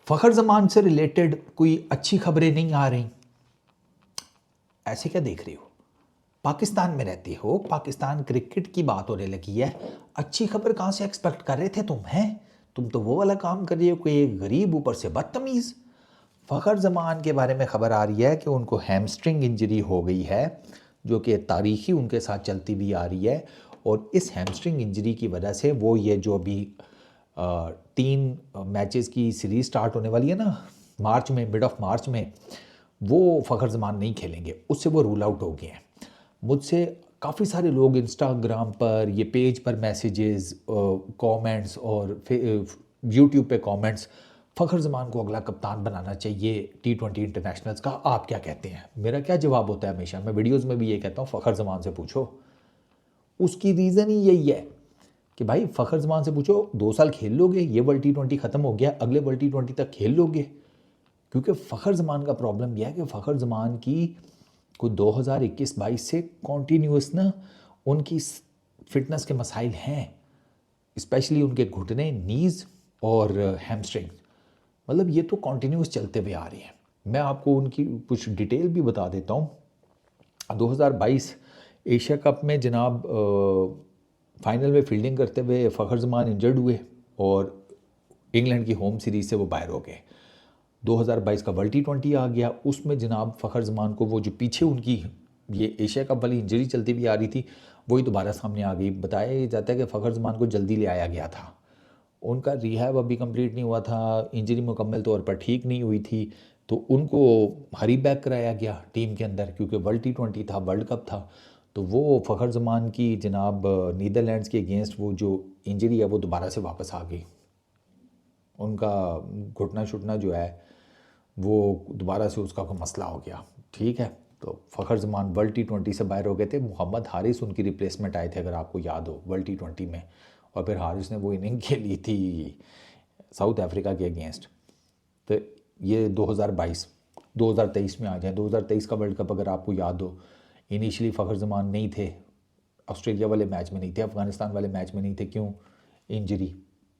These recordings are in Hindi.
फ़खर जमान से रिलेटेड कोई अच्छी खबरें नहीं आ रही, ऐसे क्या देख रही हो? पाकिस्तान में रहती हो, पाकिस्तान क्रिकेट की बात होने लगी है, अच्छी खबर कहाँ से एक्सपेक्ट कर रहे थे तुम? हैं तुम तो वो वाला काम कर रही हो कि एक गरीब ऊपर से बदतमीज़। फ़खर जमान के बारे में खबर आ रही है कि उनको हैमस्ट्रिंग इंजरी हो गई है, जो कि तारीखी उनके साथ चलती भी आ रही है। और इस हैमस्ट्रिंग इंजरी की वजह से वो ये जो अभी 3 मैचेस की सीरीज स्टार्ट होने वाली है ना, मार्च में, मिड ऑफ मार्च में, वो फ़खर जमान नहीं खेलेंगे, उससे वो रूल आउट हो गए हैं। मुझसे काफ़ी सारे लोग इंस्टाग्राम पर, ये पेज पर मैसेजेस, कमेंट्स और यूट्यूब पे कमेंट्स, फ़खर जमान को अगला कप्तान बनाना चाहिए T20 इंटरनेशनल्स का, आप क्या कहते हैं? मेरा क्या जवाब होता है हमेशा, मैं वीडियोज़ में भी ये कहता हूँ, फ़खर जमान से पूछो। उसकी रीज़न ही यही है कि भाई फ़खर जमान से पूछो, 2 साल खेल लोगे? ये वर्ल्ड T20 ख़त्म हो गया, अगले वर्ल्ड T20 तक खेल लोगे? क्योंकि फ़खर जमान का प्रॉब्लम यह है कि फ़खर जमान की कोई 2021-22 से कॉन्टीन्यूस ना उनकी फिटनेस के मसाइल हैं, स्पेशली उनके घुटने, नीज़ और हैमस्ट्रिंग, मतलब ये तो कॉन्टीन्यूस चलते हुए आ रही हैं। मैं आपको उनकी कुछ डिटेल भी बता देता हूँ। 2022 एशिया कप में जनाब फाइनल में फील्डिंग करते हुए फ़खर जमान इंजर्ड हुए और इंग्लैंड की होम सीरीज़ से वो बाहर हो गए। 2022 का वर्ल्ड T20 आ गया, उसमें जनाब फ़खर जमान को वो जो पीछे उनकी ये एशिया कप वाली इंजरी चलती भी आ रही थी, वही दोबारा सामने आ गई। बताया जाता है कि फ़खर जमान को जल्दी ले आया गया था, उनका रिहैब अभी कंप्लीट नहीं हुआ था, इंजरी मुकम्मल तौर पर ठीक नहीं हुई थी, तो उनको हरी बैक कराया गया टीम के अंदर, क्योंकि वर्ल्ड T20 था, वर्ल्ड कप था। तो वो फ़खर जमान की जनाब नीदरलैंड्स के अगेंस्ट वो जो इंजरी है वो दोबारा से वापस आ गई। उनका घुटना शुटना जो है वो दोबारा से उसका कोई मसला हो गया, ठीक है। तो फ़खर जमान वर्ल्ड T20 से बाहर हो गए थे। मोहम्मद हारिस उनकी रिप्लेसमेंट आए थे, अगर आपको याद हो, वर्ल्ड T20 में। और फिर हारिस ने वो इनिंग खेली थी साउथ अफ्रीका के अगेंस्ट। तो ये 2023 में आ जाए। 2023 का वर्ल्ड कप अगर आपको याद हो, इनिशियली फ़खर जमान नहीं थे, ऑस्ट्रेलिया वाले मैच में नहीं थे, अफ़गानिस्तान वाले मैच में नहीं थे, क्यों? इंजरी,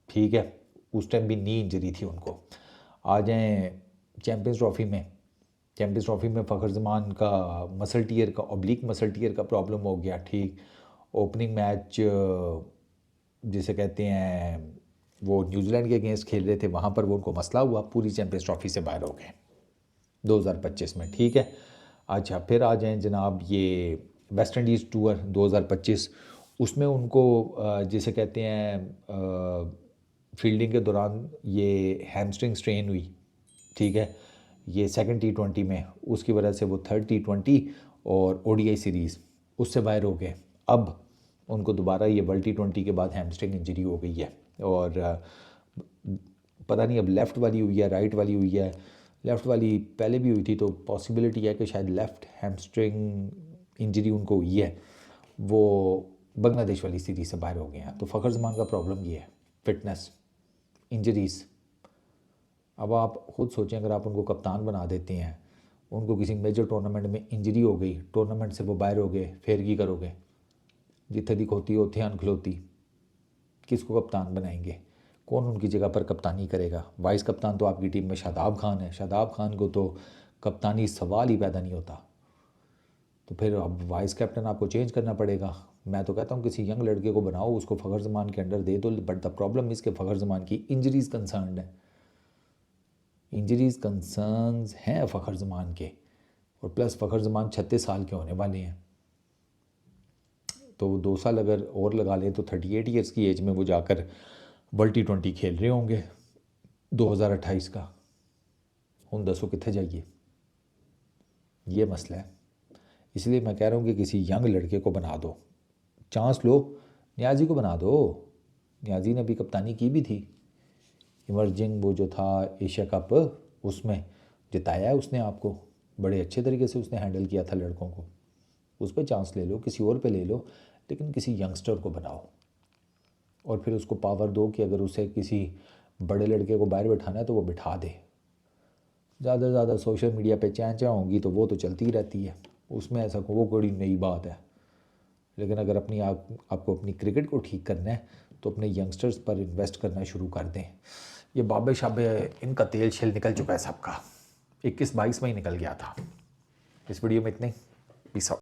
ठीक है, उस टाइम भी नी इंजरी थी उनको। आ जाएँ चैम्पियंस ट्रॉफ़ी में, चैम्पियंस ट्रॉफ़ी में फ़खर जमान का मसल टियर का, ऑब्लिक मसल टियर का प्रॉब्लम हो गया, ठीक। ओपनिंग मैच जिसे कहते हैं, वो न्यूजीलैंड के अगेंस्ट खेल रहे थे, वहाँ पर वो उनको मसला हुआ, पूरी चैम्पियंस ट्रॉफ़ी से बाहर हो गए 2025 में, ठीक है। अच्छा, फिर आ जाएँ जनाब ये वेस्ट इंडीज़ टूर 2025, उसमें उनको जिसे कहते हैं फील्डिंग के दौरान ये हैमस्ट्रिंग स्ट्रेन हुई, ठीक है, ये सेकंड T20 में, उसकी वजह से वो थर्ड T20 और ODI सीरीज़ उससे बाहर हो गए। अब उनको दोबारा ये वर्ल्ड T20 के बाद हैमस्ट्रिंग इंजरी हो गई है, और पता नहीं अब लेफ़्ट वाली हुई है, राइट वाली हुई है। लेफ़्ट वाली पहले भी हुई थी, तो पॉसिबिलिटी है कि शायद लेफ़्ट हैमस्ट्रिंग इंजरी उनको हुई है, वो बांग्लादेश वाली सीरीज़ से बाहर हो गए हैं। तो फ़खर जमान का प्रॉब्लम ये है, फिटनेस, इंजरीज़। अब आप खुद सोचें, अगर आप उनको कप्तान बना देते हैं, उनको किसी मेजर टूर्नामेंट में इंजरी हो गई, टूर्नामेंट से वो बाहर हो गए, फिर की करोगे? जिथे दी खोती होती है अनखलोती, किसको कप्तान बनाएंगे? कौन उनकी जगह पर कप्तानी करेगा? वाइस कप्तान तो आपकी टीम में शादाब खान है, शादाब खान को तो कप्तानी सवाल ही पैदा नहीं होता। तो फिर अब वाइस कैप्टन आपको चेंज करना पड़ेगा। मैं तो कहता हूँ किसी यंग लड़के को बनाओ, उसको फ़खर जमान के अंडर दे दो, बट द प्रॉब्लम इज़ के फ़खर जमान की इंजरीज़ कंसर्न है, इंजरीज़ कंसर्न्स हैं फ़खर जमान के, और प्लस फ़खर जमान 36 साल के होने वाले हैं, तो 2 साल अगर और लगा लें तो 38 ईयर्स की एज में वो जाकर वर्ल्ड T20 खेल रहे होंगे 2028 का। हूँ दसो कितने जाइए, ये मसला है। इसलिए मैं कह रहा हूँ कि किसी यंग लड़के को बना दो, चांस लो। न्याजी को बना दो, न्याजी ने भी कप्तानी की भी थी, इमर्जिंग वो जो था एशिया कप, उसमें जिताया है उसने आपको, बड़े अच्छे तरीके से उसने हैंडल किया था लड़कों को। उस पर चांस ले लो, किसी और पे ले लो, लेकिन किसी यंगस्टर को बनाओ, और फिर उसको पावर दो कि अगर उसे किसी बड़े लड़के को बाहर बैठाना है तो वो बिठा दे। ज़्यादा से ज़्यादा सोशल मीडिया पे चैं होंगी तो वो तो चलती ही रहती है, उसमें ऐसा वो कोई नई बात है। लेकिन अगर आपको अपनी क्रिकेट को ठीक करना है तो अपने यंगस्टर्स पर इन्वेस्ट करना शुरू कर दें। ये बाबे शाबे इनका तेल शेल निकल चुका है सबका, 21-22 में ही निकल गया था। इस वीडियो में इतने ही, पीस आउट।